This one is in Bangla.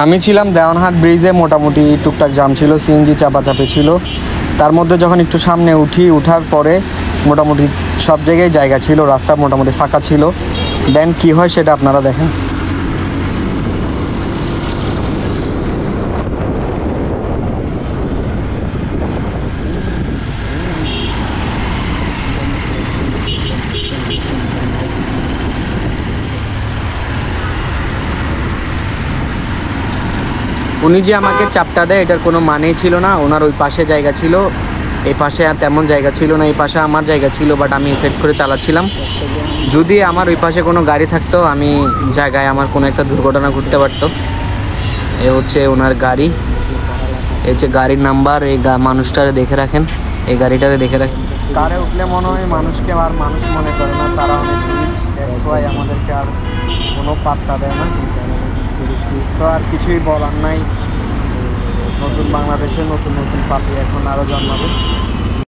আমি ছিলাম দেওয়ানহাট ব্রিজে, মোটামুটি টুকটাক জাম ছিল, সিএনজি চাপাচাপি ছিল। তার মধ্যে যখন একটু সামনে উঠার পরে মোটামুটি সব জায়গায় জায়গা ছিল, রাস্তা মোটামুটি ফাঁকা ছিল। দেন কি হয় সেটা আপনারা দেখেন। উনি যে আমাকে চাপটা দেয় এটার কোনো মানেই ছিল না। ওনার ওই পাশে জায়গা ছিল, এই পাশে আর তেমন জায়গা ছিল না। এই পাশে আমার জায়গা ছিল, বাট আমি সেট করে চালাচ্ছিলাম। যদি আমার ওই পাশে কোনো গাড়ি থাকতো, আমি জায়গায় আমার কোনো একটা দুর্ঘটনা ঘটতে পারতো। এ হচ্ছে ওনার গাড়ি, এই হচ্ছে গাড়ির নাম্বার। এই মানুষটারে দেখে রাখেন, এই গাড়িটারে দেখে রাখেন। কারে উঠলে মনে হয় মানুষকে আর মানুষ মনে করে না, তারা অনেক রিচ, দ্যাটস ওয়াই আমাদেরকে আর কোনো পাত্তা দেয় না। সো আর কিছুই বলার নাই। নতুন বাংলাদেশে নতুন নতুন পাপি এখন আরও জন্মাবে।